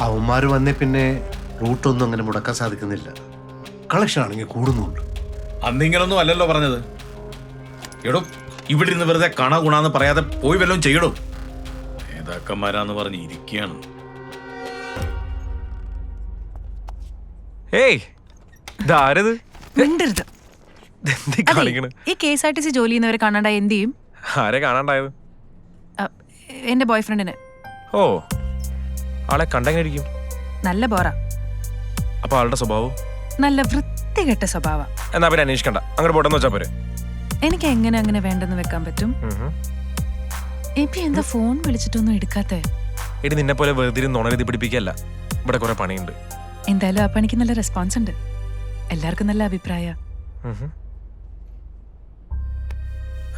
അവന്മാർ വന്നേ പിന്നെ റൂട്ടൊന്നും അങ്ങനെ മുടക്കാൻ സാധിക്കുന്നില്ല. കളക്ഷൻ ആണെങ്കിൽ കൂടുന്നുണ്ട്. അന്നിങ്ങനൊന്നും അല്ലല്ലോ പറഞ്ഞത്. എടോ, ഇവിടെ ഇരുന്ന് വെറുതെ ഗുണാന്ന് പറയാതെ പോയി വല്ലതും ചെയ്യടോ. നേതാക്കന്മാരാന്ന് പറഞ്ഞ് ഇരിക്കുകയാണ്. ഏയ് ഇതാരത്? മിണ്ടരുത്. ഈ KSRTC ജോലി ചെയ്യുന്നവരെ കാണാണ്ടായി എന്ത് ചെയ്യും? ആരെ കാണാണ്ടായത്? എന്റെ ബോയ് ഫ്രണ്ടിന്. ഓ, ആളെ കണ്ടെങ്ങനെയിരിക്കും? നല്ല ബോറ. അപ്പൊ ആളുടെ സ്വഭാവം? നല്ല വൃത്തികെട്ട സ്വഭാവം. എന്നാ പിന്നെ അന്വേഷിക്കണ്ട, അങ്ങോട്ട് പോട്ടെന്ന് വെച്ചാ പോരെ. എനിക്ക് എങ്ങനെ അങ്ങനെ വേണ്ടെന്ന് വെക്കാൻ പറ്റും? ഇപ്പൊ എന്താ ഫോൺ വിളിച്ചിട്ടൊന്നും എടുക്കാത്തെ? ഇനി നിന്നെ പോലെ വെറുതെ നുണരുതി പിടിപ്പിക്കല്ല, ഇവിടെ കുറെ പണിയുണ്ട്. എന്തായാലും ആ പണിക്ക് നല്ല റെസ്പോൺസ് ഉണ്ട്. എല്ലാവർക്കും നല്ല അഭിപ്രായ.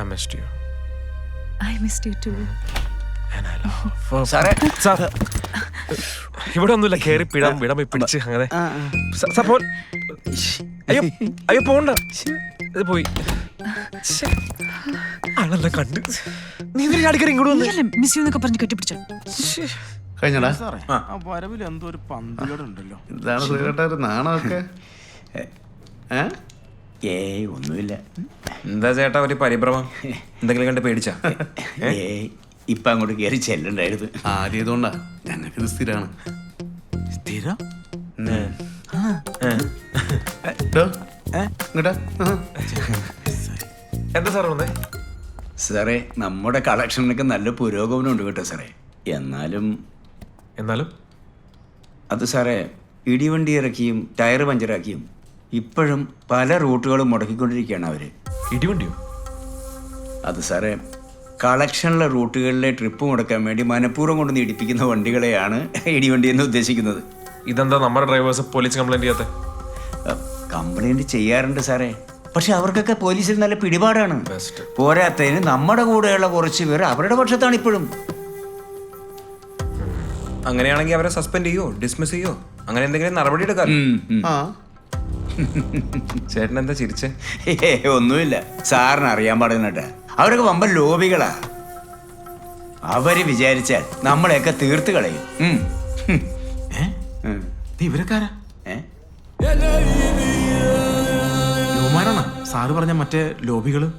I missed you. I missed you too. And I love. സാറേ, സാർ ഇവിടെ ഒന്നുമില്ല, കേറി വിടം പിടിച്ച് അങ്ങനെ. അയ്യോ അയ്യോ പോണ്ട, ഇത് പോയി. ആളെല്ലാം കണ്ട് നീ ചാടിക്കറി ഇങ്ങോട്ട് വന്നു. മിസ് യു എന്നൊക്കെ പറഞ്ഞ് കെട്ടിപ്പിടിച്ചോ. കഴിഞ്ഞടാ. വരവിൽ എന്തോ ഒരു പന്തുകളുണ്ടല്ലോ. ഇതാണ് ശ്രീകണ്ഠ നാണമൊക്കെ. ഏയ് ഒന്നുമില്ല. എന്താ ചേട്ടാ ഒരു പരിഭ്രമം? എന്തെങ്കിലും കണ്ട് പേടിച്ചാ? ഇപ്പൊ അങ്ങോട്ട് കയറി ചെല്ലണ്ടായിരുന്നു. ആദ്യതുകൊണ്ടാ ഞങ്ങൾക്കിത് സ്ഥിരാണ്. സ്ഥിരം എന്താ സാർ വന്നേ? സാറേ, നമ്മുടെ കളക്ഷനൊക്കെ നല്ല പുരോഗമനം ഉണ്ട് കേട്ടോ സാറേ. എന്നാലും അത് സാറേ, ഇടിവണ്ടി ഇറക്കിയും ടയർ പഞ്ചറാക്കിയും ഇപ്പോഴും പല റൂട്ടുകളും മുടക്കിക്കൊണ്ടിരിക്കുകയാണ് അവര്. ഇടിവണ്ടിയോ? അത് സാറേ, കളക്ഷനിലെ റൂട്ടുകളിലെ ട്രിപ്പ് മുടക്കാൻ വേണ്ടി മനഃപൂർവ്വം കൊണ്ടുവന്ന് ഇടിപ്പിക്കുന്ന വണ്ടികളെയാണ് ഇടിവണ്ടി എന്ന് ഉദ്ദേശിക്കുന്നത്. ഇതെന്താ നമ്മുടെ ഡ്രൈവേഴ്സ് പോലീസ് കംപ്ലൈന്റ് ചെയ്യാത്ത? കംപ്ലൈന്റ് ചെയ്യാറുണ്ട് സാറേ, പക്ഷെ അവർക്കൊക്കെ പോലീസിൽ നല്ല പിടിപാടാണ്. പോരാത്തതിന് നമ്മുടെ കൂടെയുള്ള കുറച്ച് പേർ അവരുടെ പക്ഷത്താണ് ഇപ്പോഴും. അങ്ങനെയാണെങ്കിൽ അവരെ സസ്പെൻഡ് ചെയ്യോ, ഡിസ്മിസ് ചെയ്യോ, അങ്ങനെ എന്തെങ്കിലും നടപടി എടുക്കാം. ചേട്ടൻ എന്താ ചിരിച്ചേ? ഒന്നുമില്ല, സാറിന് അറിയാൻ പാടുന്നേട്ടാ. അവരൊക്കെ വമ്പൻ ലോബികളാ. അവര് വിചാരിച്ചാൽ നമ്മളെയൊക്കെ തീർത്ത് കളയും. ഇവരക്കാരാ? യുവമാരാണോ സാറ് പറഞ്ഞ മറ്റേ ലോബികള്?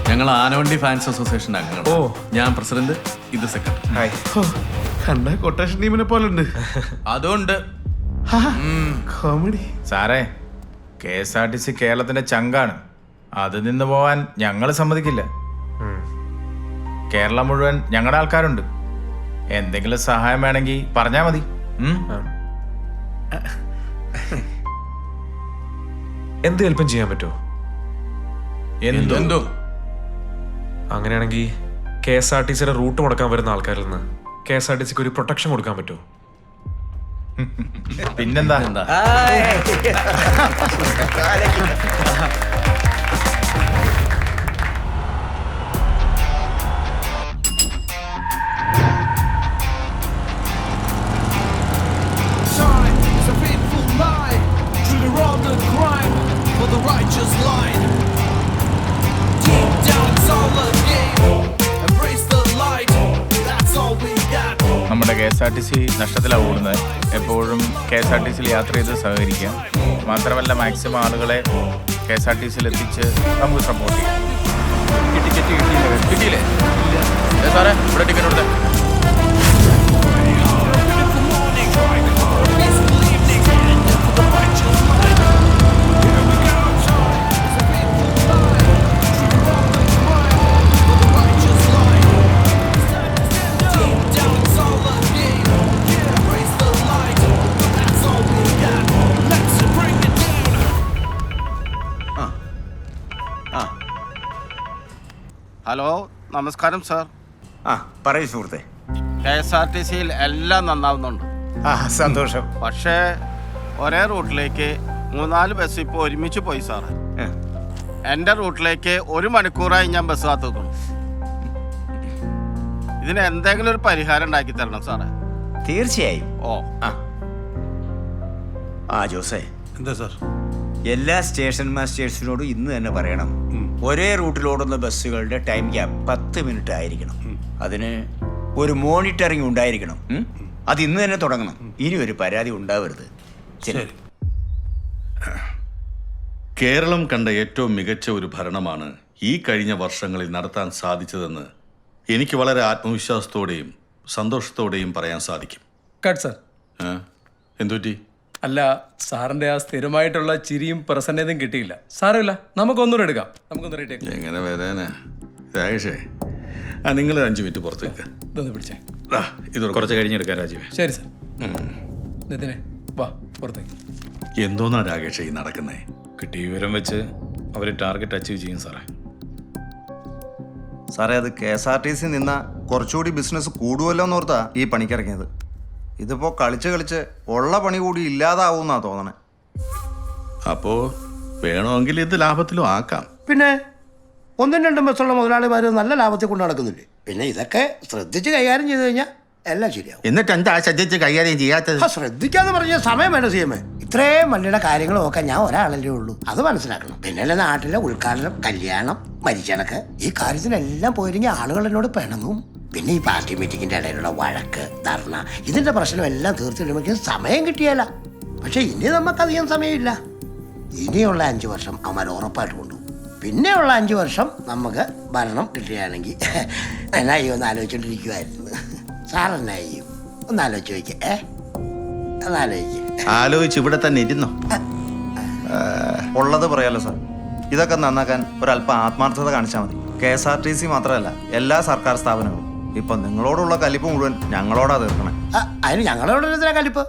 ഞങ്ങൾ ആനവണ്ടി ഫാൻസ് അസോസിയേഷൻ അംഗങ്ങൾ. ഞാൻ പ്രസിഡന്റ്, ഇത് സെക്രട്ടറി. കണ്ട കൊട്ടേഷൻ ടീമിനെ പോലെ ഉണ്ട്. അതുകൊണ്ട് കോമഡി. സാറേ, KSRTC കേരളത്തിന്റെ ചങ്കാണ്. അത് നിന്ന് പോവാൻ ഞങ്ങൾ സമ്മതിക്കില്ല. കേരളം മുഴുവൻ ഞങ്ങളുടെ ആൾക്കാരുണ്ട്. എന്തെങ്കിലും സഹായം വേണമെങ്കിൽ പറഞ്ഞാ മതി. എന്ത് ഹെൽപ്പും ചെയ്യാൻ പറ്റുമോ? എന്തോ അങ്ങനെയാണെങ്കിൽ KSRTCയുടെ റൂട്ട് മുടക്കാൻ വരുന്ന ആൾക്കാരിൽ നിന്ന് KSRTCക്ക് ഒരു പ്രൊട്ടക്ഷൻ കൊടുക്കാൻ പറ്റുമോ? പിന്നെന്താ? നമ്മുടെ KSRTC നഷ്ടത്തിലാണ് ഓടുന്നത്. എപ്പോഴും KSRTCയിൽ യാത്ര ചെയ്ത് സഹകരിക്കാം. മാത്രമല്ല, മാക്സിമം ആളുകളെ KSRTCയിൽ എത്തിച്ച് നമുക്ക് സപ്പോർട്ട് ചെയ്യാം. കിട്ടിയില്ലേ സാറേ? ഇവിടെ ടിക്കറ്റ് കൊടുത്തേ. ഹലോ, നമസ്കാരം സാർ. പറയൂ സുഹൃത്തെ. KSRTCയിൽ എല്ലാം നന്നാവുന്നുണ്ട്. സന്തോഷം. പക്ഷേ ഒരേ റൂട്ടിലേക്ക് 3-4 ബസ് ഇപ്പോൾ ഒരുമിച്ച് പോയി സാറേ. എൻ്റെ റൂട്ടിലേക്ക് 1 മണിക്കൂറായി ഞാൻ ബസ് കാത്തു നിൽക്കണം. ഇതിന് എന്തെങ്കിലും ഒരു പരിഹാരം ഉണ്ടാക്കി തരണം സാറേ. തീർച്ചയായും. ഓ ജോസേ, എന്താ സാർ? എല്ലാ സ്റ്റേഷൻ മാസ്റ്റേഴ്സിനോടും ഇന്ന് തന്നെ പറയണം, ഒരേ റൂട്ടിലോടുന്ന ബസ്സുകളുടെ ടൈം ഗ്യാപ്പ് 10 മിനിറ്റ് ആയിരിക്കണം. അതിന് ഒരു മോണിറ്ററിംഗ് ഉണ്ടായിരിക്കണം. അത് ഇന്ന് തന്നെ തുടങ്ങണം. ഇനി ഒരു പരാതി ഉണ്ടാവരുത്. ശരി. കേരളം കണ്ട ഏറ്റവും മികച്ച ഒരു ഭരണമാണ് ഈ കഴിഞ്ഞ വർഷങ്ങളിൽ നടത്താൻ സാധിച്ചതെന്ന് എനിക്ക് വളരെ ആത്മവിശ്വാസത്തോടെയും സന്തോഷത്തോടെയും പറയാൻ സാധിക്കും. Cut sir. എന്തുപറ്റി? അല്ല, സാറിന്റെ ആ സ്ഥിരമായിട്ടുള്ള ചിരിയും പെർസെന്റേജും കിട്ടിയില്ല. സാരമില്ല, നമുക്കൊന്നുകൂടെ എടുക്കാം. നമുക്കൊന്ന് റീടേക്ക്. എങ്ങനെ വരാനാ രാജേഷേ? നിങ്ങൾ 5 മിനിറ്റ് പുറത്തേക്ക് ഇതൊന്ന് പിടിച്ചേ. ഇത് കുറച്ച് കഴിഞ്ഞെടുക്കാം രാജീവേ. ശരി സാർ. നിതിനെ വാ പുറത്തേക്ക്. എന്തോന്നാ രാകേഷേ ഈ നടക്കുന്നേ? കിട്ടിയ വിവരം വെച്ച് അവർ ടാർഗറ്റ് അച്ചീവ് ചെയ്യും സാറേ. സാറേ, അത് KSRTC നിന്ന കുറച്ചുകൂടി ബിസിനസ് കൂടുമല്ലോ എന്നോർത്താ ഈ പണിക്കിറങ്ങിയത്. ഇതിപ്പോ കളിച്ച് ഉള്ള പണി കൂടി ഇല്ലാതാവുന്നാ തോന്നണേ. അപ്പോ വേണമെങ്കിൽ ഇത് ലാഭത്തിലും ആക്കാം. പിന്നെ 1-2 ബസ്സുള്ള മുതലാളിമാർ നല്ല ലാഭത്തിൽ കൊണ്ട് നടക്കുന്നില്ലേ? പിന്നെ ഇതൊക്കെ ശ്രദ്ധിച്ച് കൈകാര്യം ചെയ്ത് കഴിഞ്ഞാൽ എല്ലാം ശരിയാവും. എന്നിട്ട് എന്താ ശ്രദ്ധിച്ച് കൈകാര്യം ചെയ്യാത്തത്? ശ്രദ്ധിക്കാന്ന് പറഞ്ഞ സമയം വേണം CM. ഇത്രയും വണ്ടിയുടെ കാര്യങ്ങൾ നോക്കാൻ ഞാൻ ഒരാളല്ലേ ഉള്ളൂ, അത് മനസ്സിലാക്കണം. പിന്നെ നാട്ടിലെ ഉദ്ഘാടനം, കല്യാണം, മരിച്ചടക്ക്, ഈ കാര്യത്തിനെല്ലാം പോയിരുന്നെങ്കിൽ ആളുകൾ എന്നോട് പിണങ്ങും. പിന്നെ ഈ പാർട്ടി മീറ്റിങ്ങിന്റെ ഇടയിലുള്ള വഴക്ക്, ധർണ, ഇതിന്റെ പ്രശ്നം എല്ലാം തീർത്തിടുമ്പോൾ സമയം കിട്ടിയല്ല. പക്ഷെ ഇനി നമുക്കധികം സമയമില്ല. ഇനിയുള്ള 5 വർഷം അവന്മാർ ഉറപ്പായിട്ട് കൊണ്ടുപോകും. പിന്നെയുള്ള 5 വർഷം നമുക്ക് ഭരണം കിട്ടുകയാണെങ്കിൽ എന്നായി ഒന്ന് ആലോചിച്ചോണ്ടിരിക്കുവായിരുന്നു. സാറെന്നായി ഒന്ന് ആലോചിച്ച് നോക്കിയേ. ആലോചിച്ച് ഇവിടെ തന്നെ ഇരുന്നോ. ഉള്ളത് പറയാലോ സാർ. ഇതൊക്കെ നന്നാക്കാൻ ഒരല്പം ആത്മാർത്ഥത കാണിച്ചാൽ മതി. KSRTC മാത്രമല്ല, എല്ലാ സർക്കാർ സ്ഥാപനങ്ങളും ഇപ്പൊ നിങ്ങളോടുള്ള കലിപ്പ് മുഴുവൻ ഞങ്ങളോടാ തീർക്കണേ. അതിന് ഞങ്ങളോട് എന്തിനാ കലിപ്പ്?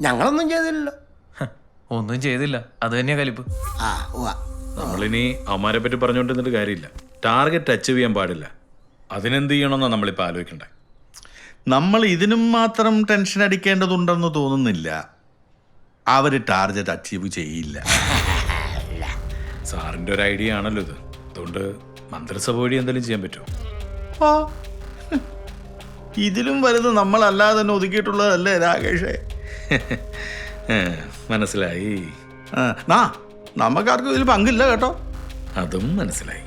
ഞങ്ങളൊന്നും ചെയ്തില്ലല്ലോ. ഒന്നും ചെയ്തില്ല, അത് തന്നെയാ കലിപ്പ്. നമ്മളിനി അവന്മാരെ പറ്റി പറഞ്ഞുകൊണ്ടിരുന്നിട്ട് കാര്യമില്ല. ടാർഗറ്റ് അച്ചീവ് ചെയ്യാൻ പാടില്ല. അതിനെന്ത് ചെയ്യണമെന്നാണ് നമ്മളിപ്പോൾ ആലോചിക്കണ്ടേ. നമ്മൾ ഇതിനും മാത്രം ടെൻഷൻ അടിക്കേണ്ടതുണ്ടെന്ന് തോന്നുന്നില്ല. അവർ ടാർഗറ്റ് അച്ചീവ് ചെയ്യില്ല. സാറിൻ്റെ ഒരു ഐഡിയ ആണല്ലോ ഇത്. അതുകൊണ്ട് മന്ത്രിസഭ വഴി എന്തെങ്കിലും ചെയ്യാൻ പറ്റുമോ? ഇതിലും വലുത് നമ്മളല്ലാതെ തന്നെ ഒതുക്കിയിട്ടുള്ളതല്ലേ രാകേഷേ? മനസ്സിലായി. നമുക്കാർക്കും ഇതിൽ പങ്കില്ല കേട്ടോ. അതും മനസ്സിലായി.